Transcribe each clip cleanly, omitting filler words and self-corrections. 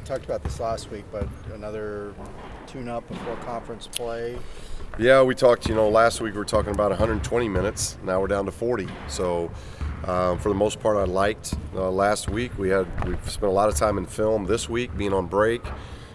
talked about this last week, but another tune-up before conference play. Yeah, we talked, last week we were talking about 120 minutes. Now we're down to 40. So for the most part, I liked last week. We've spent a lot of time in film this week, being on break.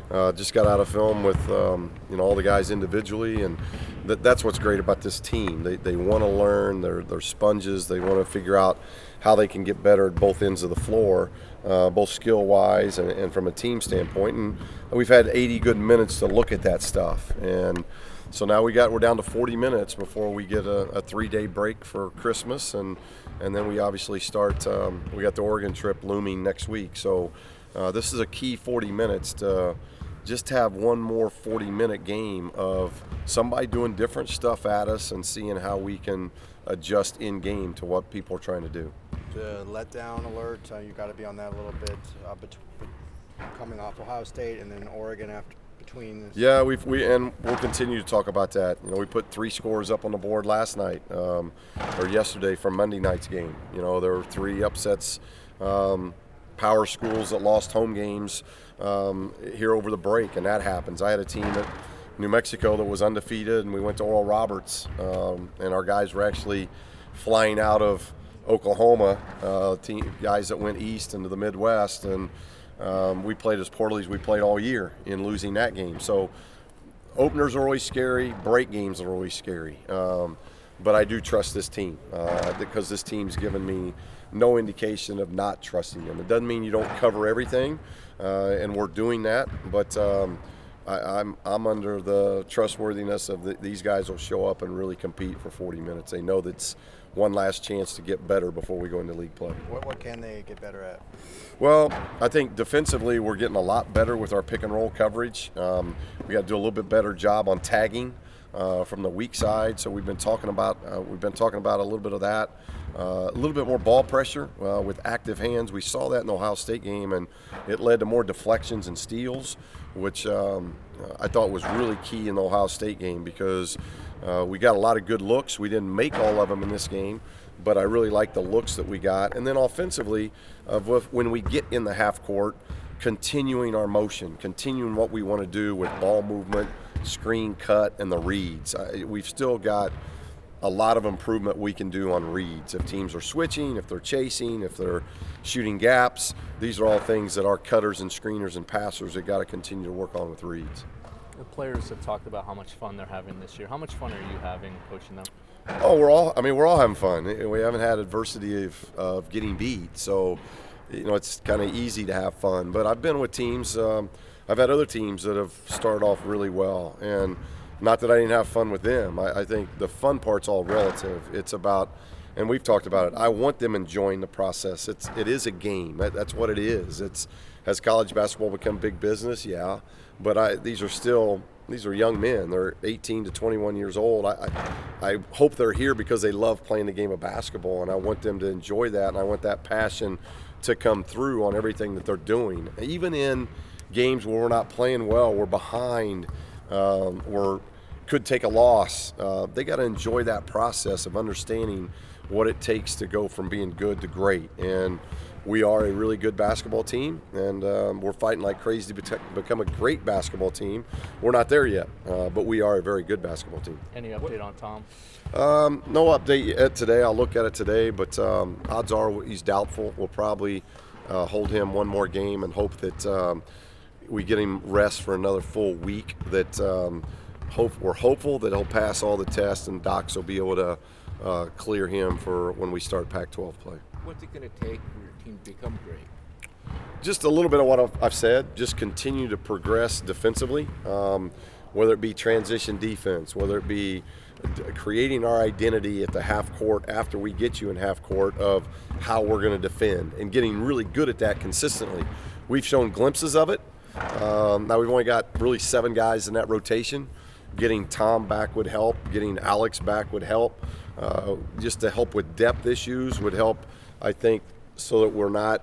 Just got out of film with all the guys individually, and that's what's great about this team. They want to learn. They're sponges. They want to figure out how they can get better at both ends of the floor, both skill-wise and from a team standpoint. And we've had 80 good minutes to look at that stuff. And so now we're down to 40 minutes before we get a 3-day break for Christmas, and then we obviously start. We got the Oregon trip looming next week. So this is a key 40 minutes to just have one more 40-minute game of somebody doing different stuff at us and seeing how we can adjust in game to what people are trying to do. The letdown alert, you got to be on that a little bit coming off Ohio State and then Oregon between. Yeah, we'll continue to talk about that. We put 3 scores up on the board last night or yesterday from Monday night's game. There were 3 upsets. Power schools that lost home games here over the break, and that happens. I had a team at New Mexico that was undefeated, and we went to Oral Roberts, and our guys were actually flying out of Oklahoma, guys that went east into the Midwest, and we played as poorly as we played all year in losing that game. So openers are always scary, break games are always scary, but I do trust this team because this team's given me no indication of not trusting them. It doesn't mean you don't cover everything, and we're doing that, but I'm under the trustworthiness of these guys will show up and really compete for 40 minutes. They know that's one last chance to get better before we go into league play. What can they get better at? Well, I think defensively we're getting a lot better with our pick and roll coverage. We got to do a little bit better job on tagging from the weak side. So we've been talking about a little bit of that. A little bit more ball pressure with active hands. We saw that in the Ohio State game, and it led to more deflections and steals, which I thought was really key in the Ohio State game because we got a lot of good looks. We didn't make all of them in this game, but I really like the looks that we got. And then offensively, when we get in the half court, continuing our motion, continuing what we want to do with ball movement, screen cut, and the reads. We've still got a lot of improvement we can do on reads. If teams are switching, if they're chasing, if they're shooting gaps, these are all things that our cutters and screeners and passers have got to continue to work on with reads. The players have talked about how much fun they're having this year. How much fun are you having coaching them? Oh, we're all having fun. We haven't had adversity of getting beat, so it's kind of easy to have fun. But I've been with teams. I've had other teams that have started off really well, and not that I didn't have fun with them. I think the fun part's all relative. It's about, and we've talked about it, I want them enjoying the process. It is a game. That's what it is. Has college basketball become big business? Yeah. But these are young men. They're 18 to 21 years old. I hope they're here because they love playing the game of basketball, and I want them to enjoy that, and I want that passion to come through on everything that they're doing. Even in games where we're not playing well, we're behind, could take a loss. They got to enjoy that process of understanding what it takes to go from being good to great. And we are a really good basketball team, and we're fighting like crazy to become a great basketball team. We're not there yet, but we are a very good basketball team. Any update on Tom? No update yet today. I'll look at it today, but odds are he's doubtful. We'll probably hold him one more game and hope that we get him rest for another full week. We're hopeful that he'll pass all the tests and docs will be able to clear him for when we start Pac-12 play. What's it going to take for your team to become great? Just a little bit of what I've said. Just continue to progress defensively, whether it be transition defense, whether it be creating our identity at the half court after we get you in half court of how we're going to defend and getting really good at that consistently. We've shown glimpses of it. Now we've only got really 7 guys in that rotation. Getting Tom back would help. Getting Alex back would help. Just to help with depth issues would help, I think, so that we're not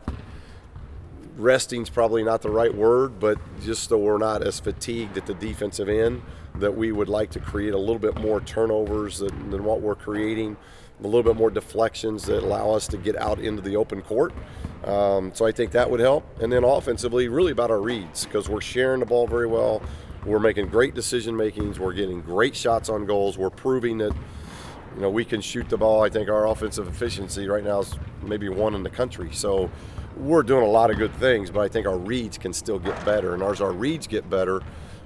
– resting's probably not the right word, but just so we're not as fatigued at the defensive end, that we would like to create a little bit more turnovers than what we're creating. a little bit more deflections that allow us to get out into the open court. So I think that would help. And then offensively, really about our reads, because we're sharing the ball very well. We're making great decision makings. We're getting great shots on goals. We're proving that we can shoot the ball. I think our offensive efficiency right now is maybe one in the country. So we're doing a lot of good things, but I think our reads can still get better. And as our reads get better,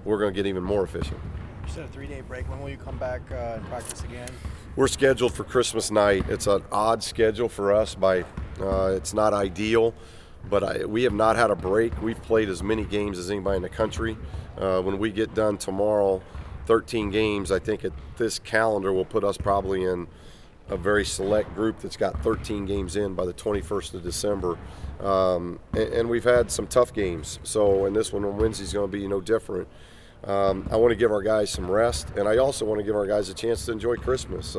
we're going to get even more efficient. You said a 3-day break. When will you come back and practice again? We're scheduled for Christmas night. It's an odd schedule for us. It's not ideal, but we have not had a break. We've played as many games as anybody in the country. When we get done tomorrow, 13 games, I think this calendar will put us probably in a very select group that's got 13 games in by the 21st of December. And we've had some tough games. And this one on Wednesday is going to be no different. I want to give our guys some rest, and I also want to give our guys a chance to enjoy Christmas.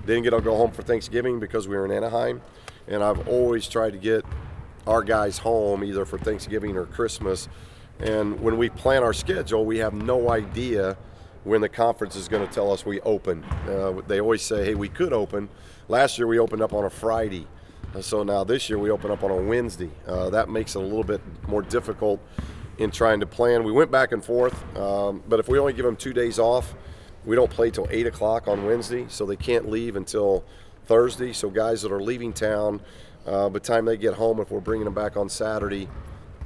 Didn't get to go home for Thanksgiving because we were in Anaheim, and I've always tried to get our guys home either for Thanksgiving or Christmas. And when we plan our schedule, we have no idea when the conference is going to tell us we open. They always say, hey, we could open. Last year we opened up on a Friday. So now this year we open up on a Wednesday. That makes it a little bit more difficult in trying to plan. We went back and forth, but if we only give them 2 days off, we don't play till 8 o'clock on Wednesday, so they can't leave until Thursday. So guys that are leaving town, by the time they get home, if we're bringing them back on Saturday,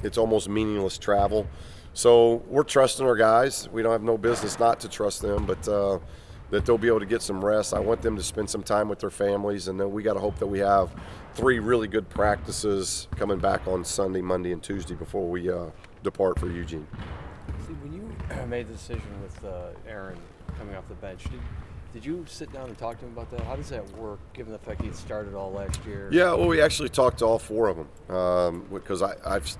it's almost meaningless travel. So we're trusting our guys. We don't have no business not to trust them, but that they'll be able to get some rest. I want them to spend some time with their families, and then we got to hope that we have 3 really good practices coming back on Sunday, Monday, and Tuesday before we depart for Eugene. See, when you made the decision with Aaron coming off the bench, did you sit down and talk to him about that? How does that work, given the fact he started all last year? Yeah, well, we actually talked to all 4 of them because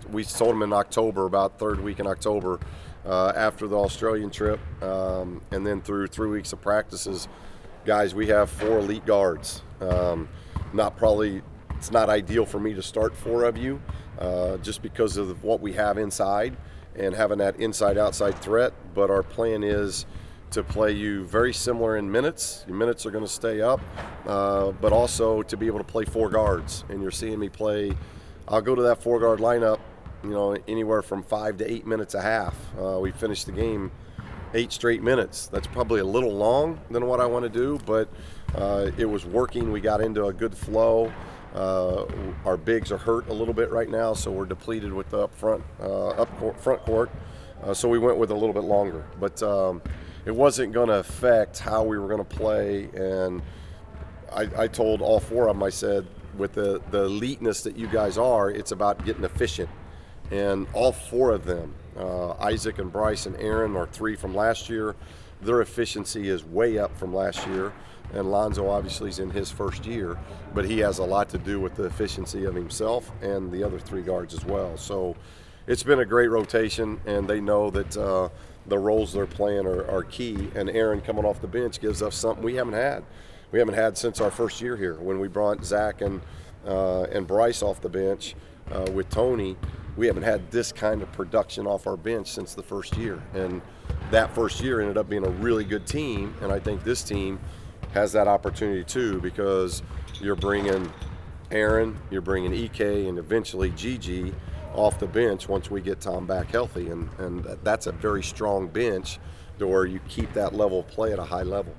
we sold them in October, about 3rd week in October, after the Australian trip, and then through 3 weeks of practices. Guys, we have 4 elite guards. It's not ideal for me to start 4 of you, just because of what we have inside and having that inside-outside threat. But our plan is to play you very similar in minutes. Your minutes are going to stay up, but also to be able to play 4 guards. And you're seeing me play. I'll go to that 4-guard lineup, anywhere from 5 to 8 minutes a half. We finished the game 8 straight minutes. That's probably a little long than what I want to do, but it was working. We got into a good flow. Our bigs are hurt a little bit right now, so we're depleted with the front court. So we went with a little bit longer, but it wasn't going to affect how we were going to play. And I told all 4 of them, I said, with the eliteness that you guys are, it's about getting efficient. And all 4 of them, Isaac and Bryce and Aaron, are 3 from last year. Their efficiency is way up from last year. And Lonzo obviously is in his first year, but he has a lot to do with the efficiency of himself and the other 3 guards as well. So it's been a great rotation, and they know that the roles they're playing are key. And Aaron coming off the bench gives us something we haven't had. We haven't had since our first year here, when we brought Zach and Bryce off the bench with Tony. We haven't had this kind of production off our bench since the first year. And that first year ended up being a really good team, and I think this team has that opportunity too, because you're bringing Aaron, you're bringing EK, and eventually Gigi off the bench once we get Tom back healthy, and that's a very strong bench to where you keep that level of play at a high level.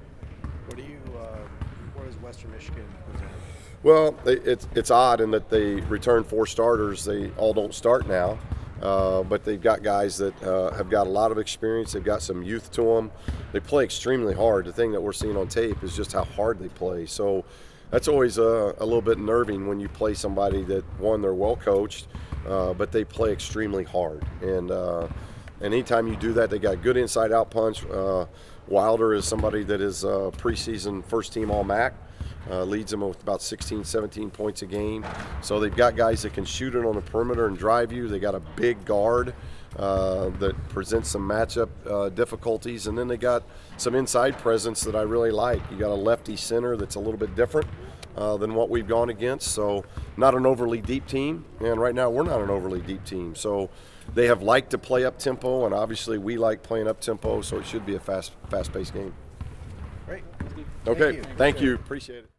What does Western Michigan present? Well, it's odd in that they return 4 starters. They all don't start now, but they've got guys that have got a lot of experience. They've got some youth to them. They play extremely hard. The thing that we're seeing on tape is just how hard they play. So that's always a little bit nerving when you play somebody that, one, they're well coached, but they play extremely hard. And anytime you do that, they got good inside-out punch. Wilder is somebody that is preseason first-team All-MAC. Leads them with about 16, 17 points a game. So they've got guys that can shoot it on the perimeter and drive you. They got a big guard that presents some matchup difficulties. And then they got some inside presence that I really like. You got a lefty center that's a little bit different than what we've gone against. So not an overly deep team. And right now we're not an overly deep team. So they have liked to play up tempo, and obviously we like playing up tempo. So it should be a fast-paced game. Great. Okay, thank you. Appreciate it.